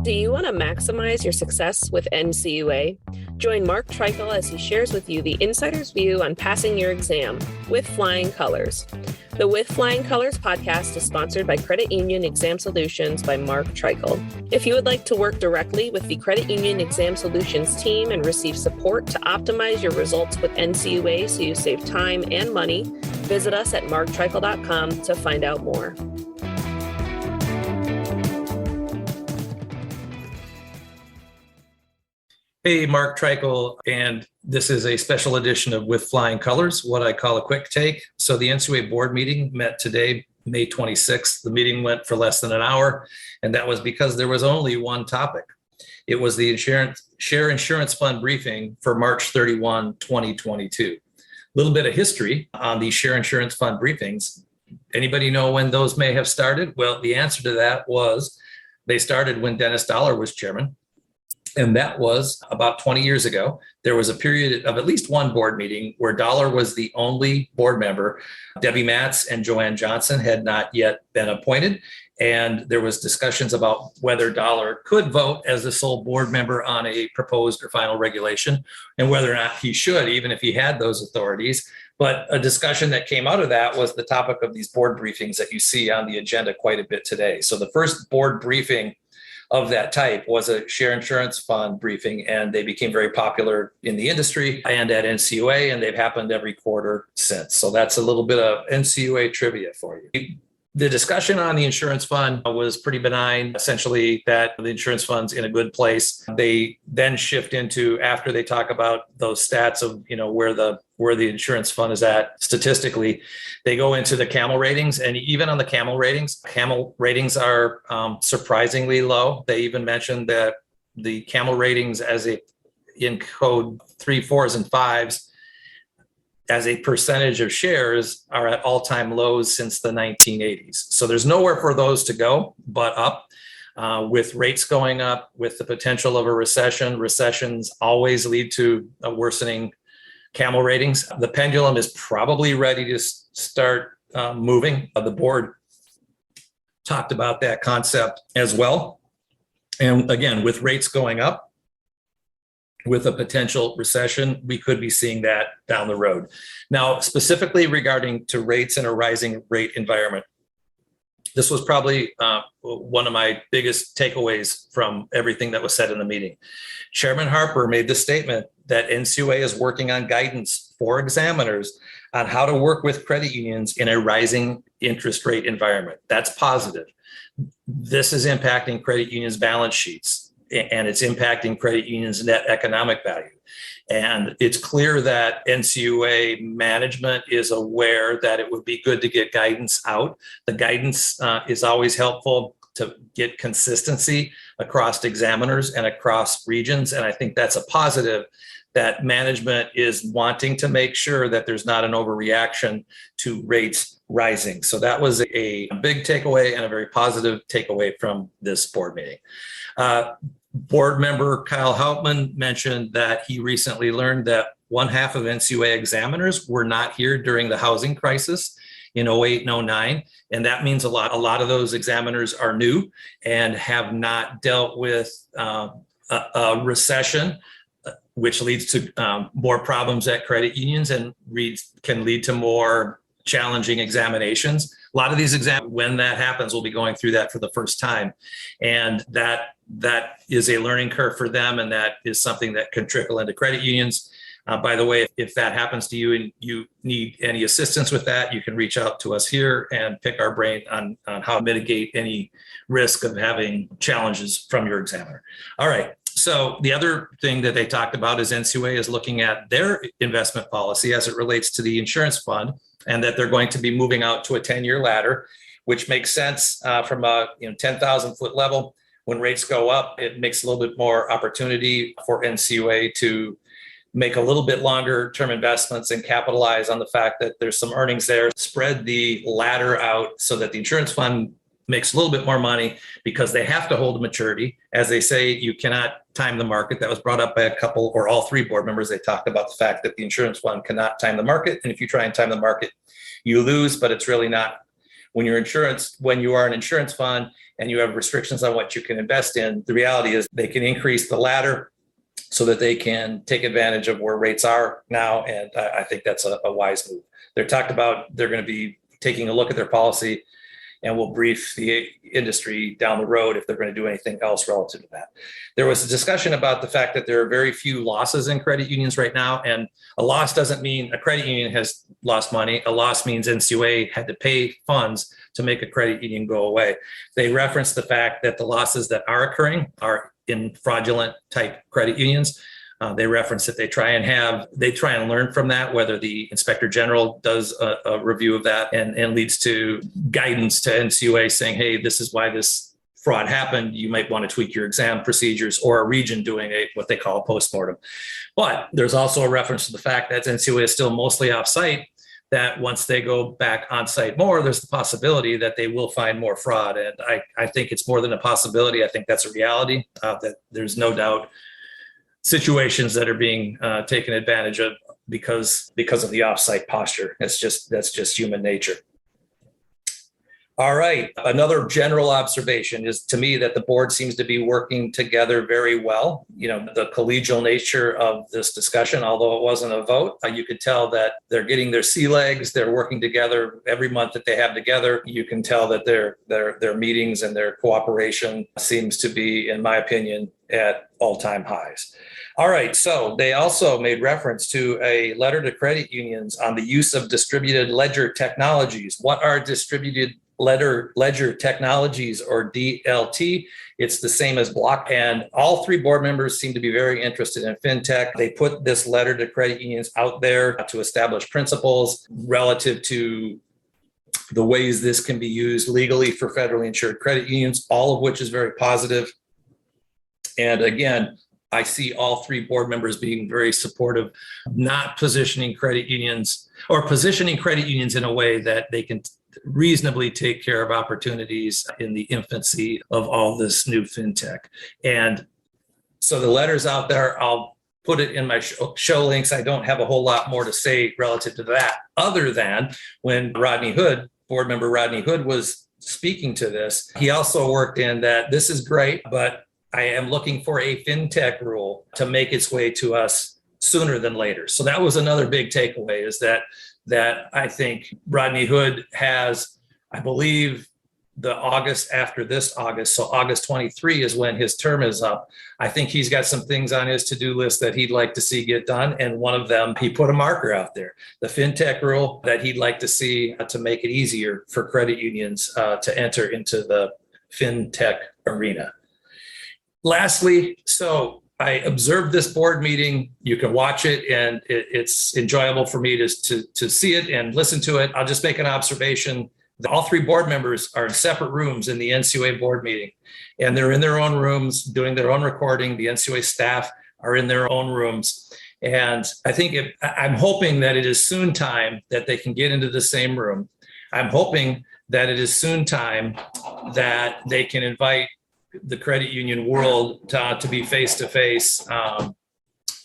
Do you want to maximize your success with NCUA? Join Mark Treichel as he shares with you the insider's view on passing your exam with flying colors. The With Flying Colors podcast is sponsored by Credit Union Exam Solutions by Mark Treichel. If you would like to work directly with the Credit Union Exam Solutions team and receive support to optimize your results with NCUA so you save time and money, visit us at marktreichel.com to find out more. Hey, Mark Treichel, and this is a special edition of With Flying Colors, what I call a quick take. So the NCUA board meeting met today, May 26th. The meeting went for less than an hour, and that was because there was only one topic. It was the Share Insurance Fund briefing for March 31, 2022. A little bit of history on the Share Insurance Fund briefings. Anybody know when those may have started? Well, the answer to that was they started when Dennis Dollar was chairman. And that was about 20 years ago. There was a period of at least one board meeting where Dollar was the only board member. Debbie Matz and Joanne Johnson had not yet been appointed. And there was discussions about whether Dollar could vote as the sole board member on a proposed or final regulation and whether or not he should, even if he had those authorities. But a discussion that came out of that was the topic of these board briefings that you see on the agenda quite a bit today. So the first board briefing of that type was a Share Insurance Fund briefing, and they became very popular in the industry and at NCUA, and they've happened every quarter since. So that's a little bit of NCUA trivia for you. The discussion on the insurance fund was pretty benign, essentially that the insurance fund's in a good place. They then shift into, after they talk about those stats of, where the insurance fund is at statistically, they go into the CAMEL ratings. And even on the CAMEL ratings are surprisingly low. They even mentioned that the CAMEL ratings in code 3, 4s, and 5s as a percentage of shares are at all-time lows since the 1980s. So there's nowhere for those to go but up. With rates going up, with the potential of a recession, recessions always lead to a worsening CAMEL ratings. The pendulum is probably ready to start moving. The board talked about that concept as well. And again, with rates going up, with a potential recession, we could be seeing that down the road. Now, specifically regarding to rates in a rising rate environment, this was probably one of my biggest takeaways from everything that was said in the meeting. Chairman Harper made the statement that NCUA is working on guidance for examiners on how to work with credit unions in a rising interest rate environment. That's positive. This is impacting credit unions' balance sheets, and it's impacting credit unions' net economic value. And it's clear that NCUA management is aware that it would be good to get guidance out. The guidance is always helpful to get consistency across examiners and across regions. And I think that's a positive, that management is wanting to make sure that there's not an overreaction to rates rising. So that was a big takeaway and a very positive takeaway from this board meeting. Board member Kyle Hauptman mentioned that he recently learned that one half of NCUA examiners were not here during the housing crisis in 08 and 09. And that means a lot. A lot of those examiners are new and have not dealt with a recession, which leads to more problems at credit unions and can lead to more challenging examinations. A lot of these exams, when that happens, we'll be going through that for the first time. And that is a learning curve for them, and that is something that can trickle into credit unions. By the way, if that happens to you and you need any assistance with that, you can reach out to us here and pick our brain on how to mitigate any risk of having challenges from your examiner. All right. So the other thing that they talked about is NCUA is looking at their investment policy as it relates to the insurance fund, and that they're going to be moving out to a 10-year ladder, which makes sense from a 10,000 foot level. When rates go up, it makes a little bit more opportunity for NCUA to make a little bit longer term investments and capitalize on the fact that there's some earnings there, spread the ladder out so that the insurance fund makes a little bit more money because they have to hold a maturity. As they say, you cannot time the market. That was brought up by a couple or all three board members. They talked about the fact that the insurance fund cannot time the market. And if you try and time the market, you lose, but it's really not when you are an insurance fund and you have restrictions on what you can invest in, the reality is they can increase the ladder so that they can take advantage of where rates are now. And I think that's a wise move. They're going to be taking a look at their policy, and we'll brief the industry down the road if they're going to do anything else relative to that. There was a discussion about the fact that there are very few losses in credit unions right now. And a loss doesn't mean a credit union has lost money. A loss means NCUA had to pay funds to make a credit union go away. They referenced the fact that the losses that are occurring are in fraudulent type credit unions. They reference that they try and learn from that, whether the inspector general does a review of that and leads to guidance to NCUA saying, hey, this is why this fraud happened. You might want to tweak your exam procedures, or a region doing what they call a postmortem. But there's also a reference to the fact that NCUA is still mostly off-site, that once they go back on site more, there's the possibility that they will find more fraud. And I think it's more than a possibility. I think that's a reality, that there's no doubt situations that are being taken advantage of because of the offsite posture. That's just human nature. All right. Another general observation is, to me, that the board seems to be working together very well. The collegial nature of this discussion, although it wasn't a vote, you could tell that they're getting their sea legs. They're working together every month that they have together. You can tell that their meetings and their cooperation seems to be, in my opinion, at all-time highs. All right, so they also made reference to a letter to credit unions on the use of distributed ledger technologies. What are distributed ledger technologies, or DLT? It's the same as block. And all three board members seem to be very interested in fintech. They put this letter to credit unions out there to establish principles relative to the ways this can be used legally for federally insured credit unions, all of which is very positive. And again, I see all three board members being very supportive, not positioning credit unions in a way that they can reasonably take care of opportunities in the infancy of all this new fintech. And so the letter's out there. I'll put it in my show links. I don't have a whole lot more to say relative to that, other than when board member Rodney Hood was speaking to this, he also worked in that this is great, but I am looking for a fintech rule to make its way to us sooner than later. So that was another big takeaway, is that I think Rodney Hood has, I believe, the August after this August, so August 23 is when his term is up. I think he's got some things on his to-do list that he'd like to see get done. And one of them, he put a marker out there, the fintech rule that he'd like to see to make it easier for credit unions to enter into the fintech arena. Lastly, so I observed this board meeting. You can watch it, and it's enjoyable for me to see it and listen to it. I'll just make an observation. All three board members are in separate rooms in the NCUA board meeting, and they're in their own rooms doing their own recording. The NCUA staff are in their own rooms. And I think I'm hoping that it is soon time that they can get into the same room. I'm hoping that it is soon time that they can invite the credit union world to be face-to-face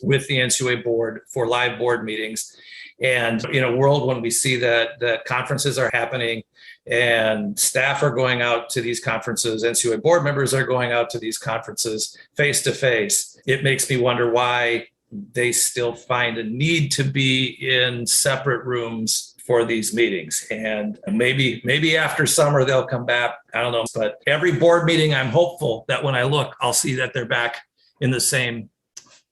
with the NCUA board for live board meetings. And in a world when we see that conferences are happening and staff are going out to these conferences, NCUA board members are going out to these conferences face-to-face, it makes me wonder why they still find a need to be in separate rooms for these meetings. And maybe after summer they'll come back. I don't know. But every board meeting, I'm hopeful that when I look, I'll see that they're back in the same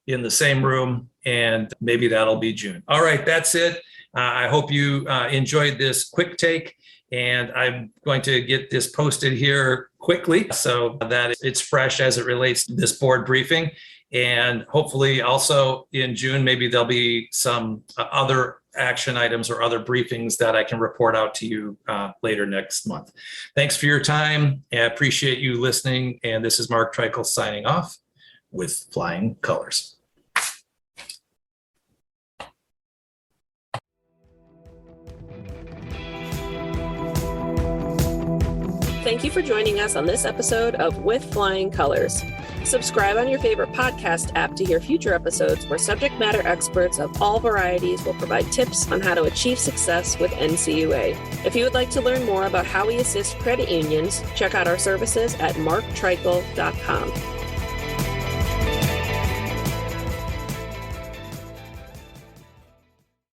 room, and maybe that'll be June. All right, that's it. I hope you enjoyed this quick take, and I'm going to get this posted here quickly so that it's fresh as it relates to this board briefing. And hopefully also in June, maybe there'll be some other action items or other briefings that I can report out to you later next month. Thanks for your time. I appreciate you listening. And this is Mark Treichel signing off with Flying Colors. Thank you for joining us on this episode of With Flying Colors. Subscribe on your favorite podcast app to hear future episodes where subject matter experts of all varieties will provide tips on how to achieve success with NCUA. If you would like to learn more about how we assist credit unions, check out our services at marktreichel.com.